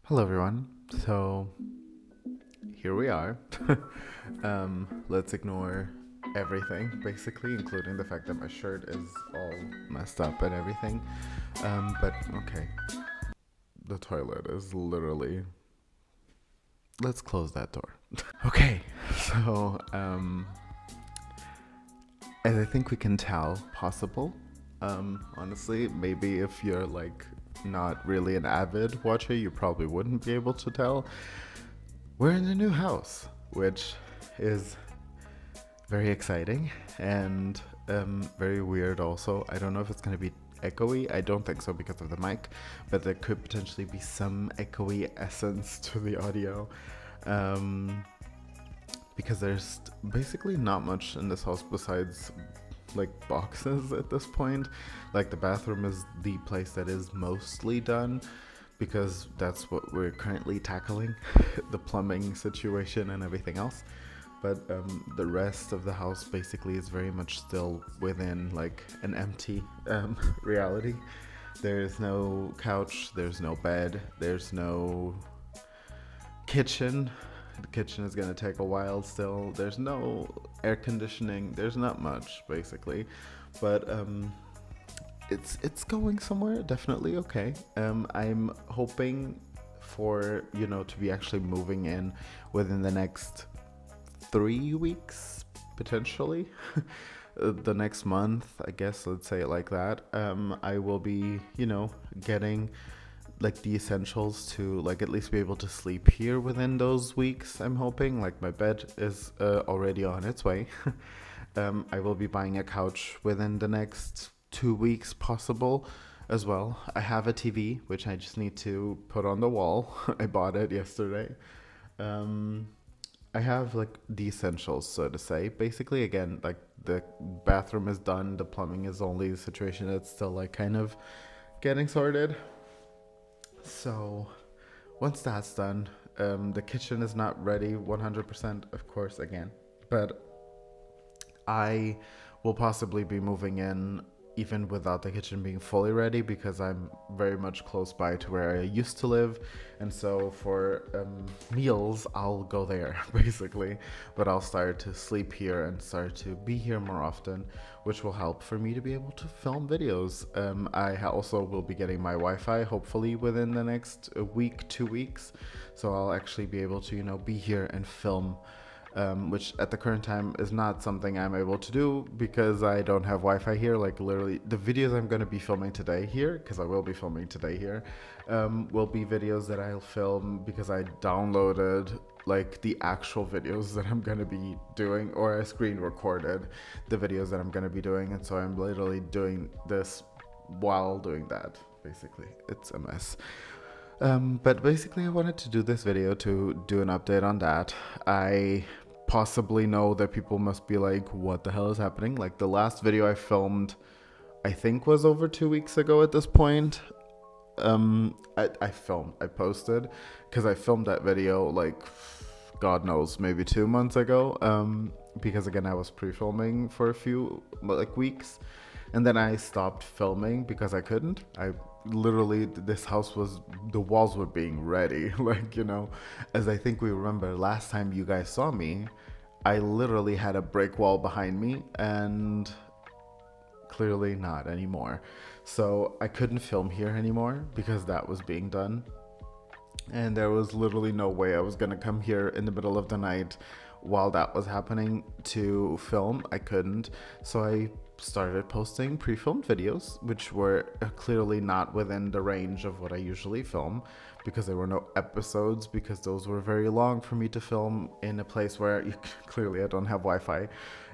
Hello, everyone. So here we are. Let's ignore everything, basically, including the fact that my shirt is all messed up and everything. But okay, the toilet is literally. Let's close that door. Okay, so as I think we can tell, possible. Honestly, maybe if you're like not really an avid watcher, you probably wouldn't be able to tell. We're in a new house, which is very exciting and very weird also. I don't know if it's going to be echoey. I don't think so because of the mic, but there could potentially be some echoey essence to the audio. Um, because there's basically not much in this house besides like boxes at this point. Like the bathroom is the place that is mostly done because that's what we're currently tackling the plumbing situation and everything else. But the rest of the house basically is very much still within like an empty reality. There's no couch, there's no bed, there's no kitchen. The kitchen is going to take a while still. There's no air conditioning. There's not much basically, but it's going somewhere. Definitely okay. I'm hoping for to be actually moving in within the next 3 weeks potentially. The next month, I guess. Let's say it like that. I will be getting like the essentials to like at least be able to sleep here within those weeks. I'm hoping like my bed is already on its way. I will be buying a couch within the next 2 weeks possible as well. I have a TV which I just need to put on the wall. I bought it yesterday. um I have like the essentials, so to say. Basically, again, like the bathroom is done, the plumbing is only the situation that's still like kind of getting sorted. So once that's done, the kitchen is not ready 100%, of course, again. But I will possibly be moving in even without the kitchen being fully ready because I'm very much close by to where I used to live. And so for meals, I'll go there basically. But I'll start to sleep here and start to be here more often, which will help for me to be able to film videos. Also will be getting my Wi-Fi hopefully within the next week, 2 weeks. So I'll actually be able to, be here and film, which at the current time is not something I'm able to do because I don't have Wi-Fi here. Like literally, the videos I'm going to be filming today here, because I will be filming today here, will be videos that I'll film because I downloaded like the actual videos that I'm going to be doing, or I screen recorded the videos that I'm going to be doing. And so I'm literally doing this while doing that. Basically, it's a mess. But basically, I wanted to do this video to do an update on that. I possibly know that people must be like, what the hell is happening? Like the last video I filmed, I think was over 2 weeks ago at this point. I posted because I filmed that video like, God knows, maybe 2 months ago. Because again, I was pre-filming for a few like weeks, and then I stopped filming because I couldn't. I literally, this house was, the walls were being ready. Like, as I think we remember last time you guys saw me, I literally had a brick wall behind me, and clearly not anymore. So I couldn't film here anymore because that was being done. And there was literally no way I was gonna come here in the middle of the night while that was happening to film. I couldn't. So I started posting pre-filmed videos, which were clearly not within the range of what I usually film because there were no episodes, because those were very long for me to film in a place where clearly I don't have Wi-Fi.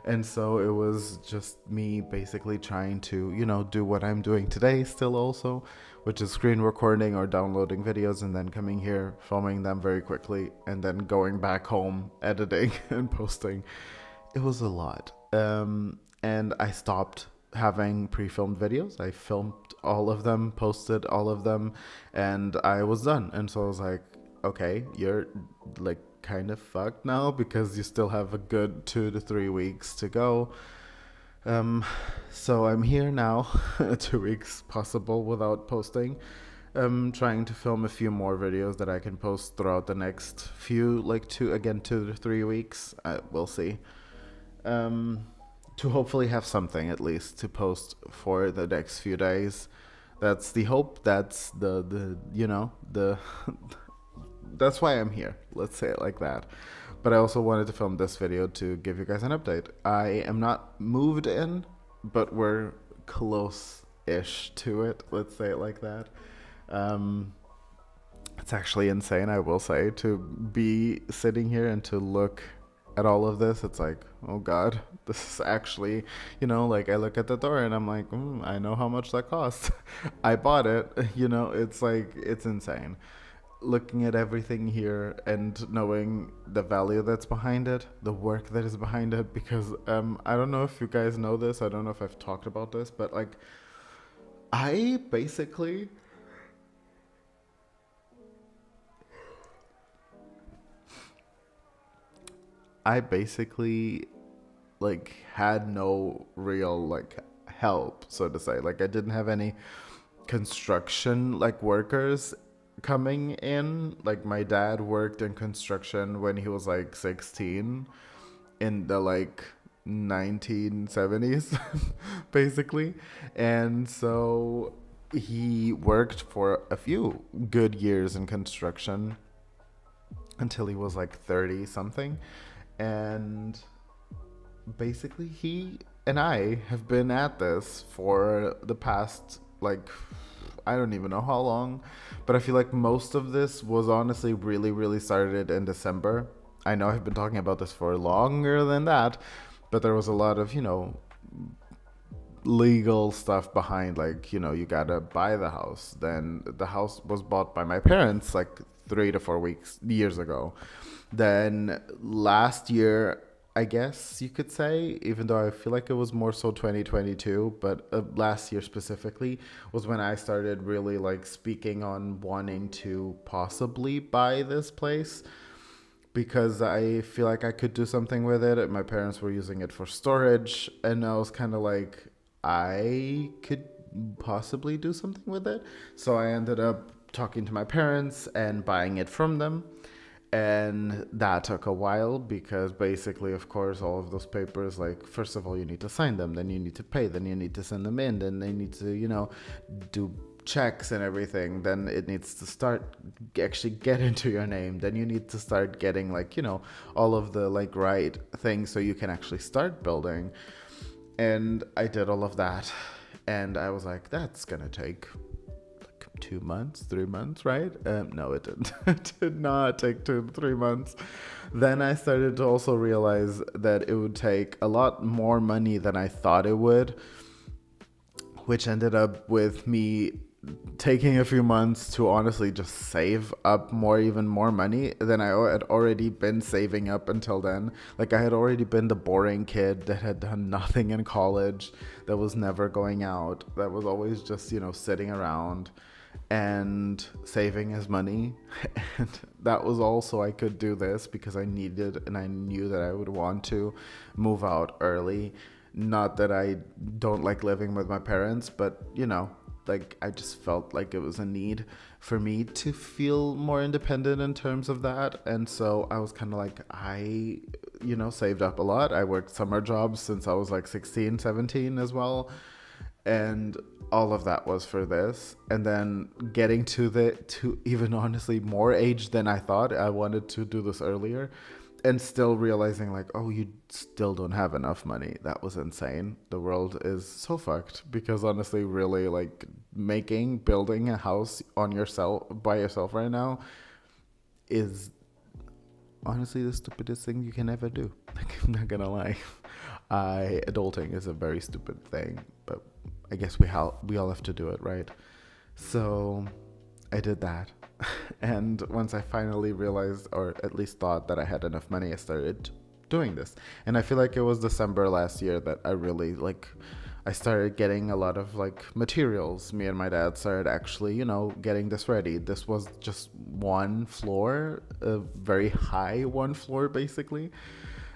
And so it was just me basically trying to, do what I'm doing today still also, which is screen recording or downloading videos and then coming here, filming them very quickly, and then going back home, editing and posting. It was a lot. And I stopped having pre-filmed videos. I filmed all of them, posted all of them, and I was done. And so I was like, okay, you're like kind of fucked now because you still have a good 2 to 3 weeks to go. So I'm here now, 2 weeks possible without posting. I'm trying to film a few more videos that I can post throughout the next few, like 2 to 3 weeks. We'll see. Um, to hopefully have something at least to post for the next few days. That's the hope. That's the the that's why I'm here. Let's say it like that. But I also wanted to film this video to give you guys an update. I am not moved in, but we're close-ish to it. Let's say it like that. Um, it's actually insane, I will say, to be sitting here and to look at all of this. It's like, oh God, this is actually, like I look at the door and I'm like, I know how much that costs. I bought it. It's like, it's insane. Looking at everything here and knowing the value that's behind it, the work that is behind it, because I don't know if you guys know this, I don't know if I've talked about this, but like I basically I basically like had no real like help, so to say. Like I didn't have any construction like workers coming in. Like my dad worked in construction when he was like 16 in the like 1970s basically. And so he worked for a few good years in construction until he was like 30 something. And basically he and I have been at this for the past like I don't even know how long, but I feel like most of this was honestly really started in December. I know I've been talking about this for longer than that, but there was a lot of, legal stuff behind, like, you gotta buy the house. Then the house was bought by my parents like 3 to 4 years ago. Then last year, I guess you could say, even though I feel like it was more so 2022, but last year specifically was when I started really like speaking on wanting to possibly buy this place because I feel like I could do something with it. My parents were using it for storage, and I was kind of like, I could possibly do something with it. So I ended up talking to my parents and buying it from them. And that took a while because basically, of course, all of those papers, like, first of all, you need to sign them, then you need to pay, then you need to send them in, then they need to, do checks and everything. Then it needs to start actually get into your name. Then you need to start getting, like, all of the, like, right things so you can actually start building. And I did all of that. And I was like, that's going to take 2 months, 3 months, right? No, it didn't. It did not take 2 to 3 months. Then I started to also realize that it would take a lot more money than I thought it would, which ended up with me taking a few months to honestly just save up even more money than I had already been saving up until then. Like I had already been the boring kid that had done nothing in college, that was never going out, that was always just, sitting around and saving his money. And that was also, I could do this because I needed and I knew that I would want to move out early. Not that I don't like living with my parents, but like I just felt like it was a need for me to feel more independent in terms of that. And so I was kind of like, I saved up a lot. I worked summer jobs since I was like 16, 17 as well, and all of that was for this. And then getting to even honestly more age than I thought. I wanted to do this earlier, and still realizing like, oh, you still don't have enough money. That was insane. The world is so fucked because honestly, really, like, building a house by yourself right now is honestly the stupidest thing you can ever do. Like, I'm not gonna lie. Adulting is a very stupid thing, but I guess we all have to do it, right? So I did that. And once I finally realized, or at least thought, that I had enough money, I started doing this. And I feel like it was December last year that I really, like, I started getting a lot of, like, materials. Me and my dad started actually, getting this ready. This was just one floor, a very high one floor, basically.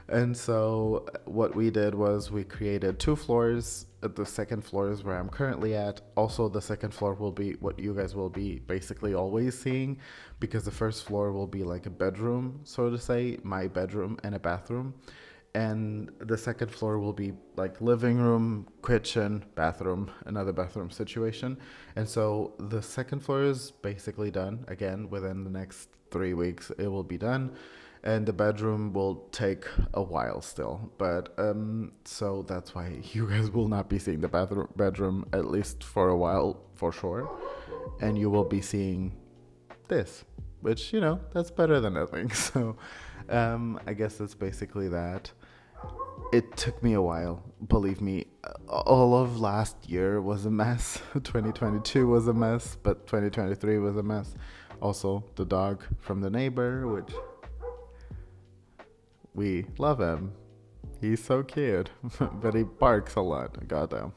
And so what we did was we created 2 floors, the second floor is where I'm currently at. Also, the second floor will be what you guys will be basically always seeing, because the first floor will be like a bedroom, so to say, my bedroom and a bathroom. And the second floor will be like living room, kitchen, bathroom, another bathroom situation. And so the second floor is basically done. Again, within the next 3 weeks, it will be done. And the bedroom will take a while still. But so that's why you guys will not be seeing the bedroom, at least for a while, for sure. And you will be seeing this, which, you know, that's better than nothing. So I guess that's basically that. It took me a while, believe me. All of last year was a mess. 2022 was a mess, but 2023 was a mess. Also, the dog from the neighbor, which we love him. He's so cute, but he barks a lot. Goddamn.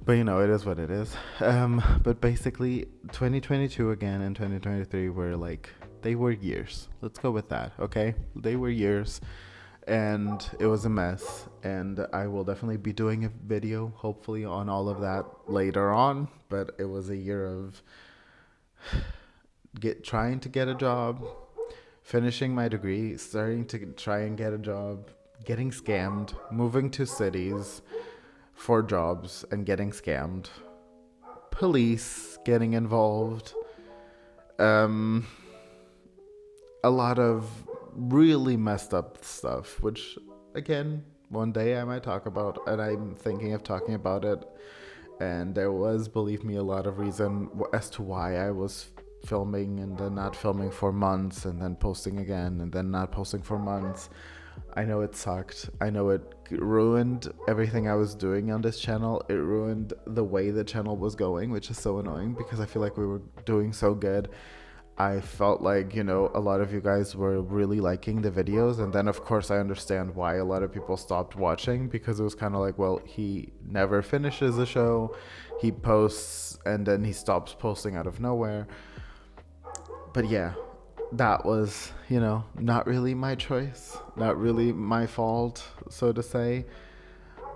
But you know, it is what it is. But basically, 2022 again and 2023 were like, they were years. Let's go with that, okay? They were years. And it was a mess, and I will definitely be doing a video hopefully on all of that later on. But it was a year of trying to get a job, finishing my degree, starting to try and get a job, getting scammed, moving to cities for jobs and getting scammed, police getting involved, a lot of really messed up stuff, which again, one day I might talk about, and I'm thinking of talking about it. And there was, believe me, a lot of reason as to why I was filming and then not filming for months and then posting again and then not posting for months. I know it sucked. I know it ruined everything I was doing on this channel. It ruined the way the channel was going, which is so annoying because I feel like we were doing so good. I felt like, you know, a lot of you guys were really liking the videos. And then, of course, I understand why a lot of people stopped watching, because it was kind of like, well, he never finishes a show. He posts and then he stops posting out of nowhere. But yeah, that was, you know, not really my choice, not really my fault, so to say.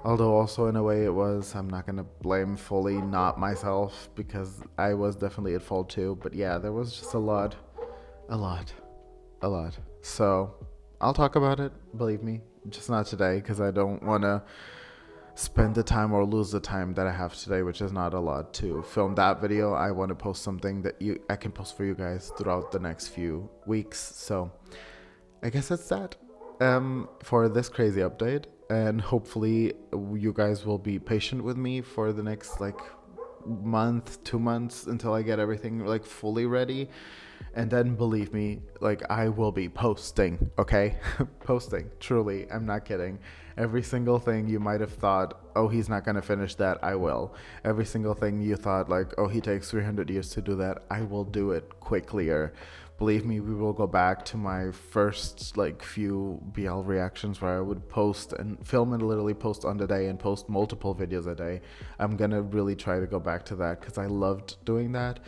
Although also in a way it was. I'm not going to blame fully not myself, because I was definitely at fault too. But yeah, there was just a lot. So I'll talk about it, believe me, just not today, because I don't want to spend the time or lose the time that I have today, which is not a lot, to film that video. I want to post something that I can post for you guys throughout the next few weeks. So I guess that's that for this crazy update. And hopefully you guys will be patient with me for the next like month, 2 months, until I get everything like fully ready. And then believe me, like, I will be posting, okay? Posting, truly, I'm not kidding. Every single thing you might have thought, oh, he's not gonna finish that, I will. Every single thing you thought, like, oh, he takes 300 years to do that, I will do it quicklier. Believe me, we will go back to my first like few BL reactions where I would post and film and literally post on the day and post multiple videos a day. I'm gonna really try to go back to that because I loved doing that.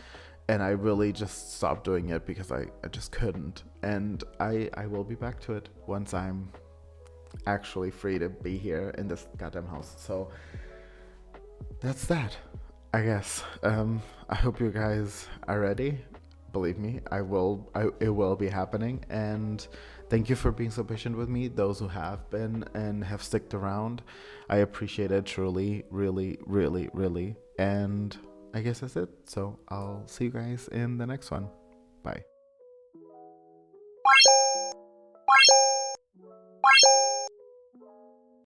And I really just stopped doing it because I just couldn't. And I will be back to it once I'm actually free to be here in this goddamn house. So that's that, I guess. I hope you guys are ready. Believe me, it will be happening. And thank you for being so patient with me, those who have been and have sticked around. I appreciate it truly, really, really, really. And I guess that's it. So I'll see you guys in the next one. Bye.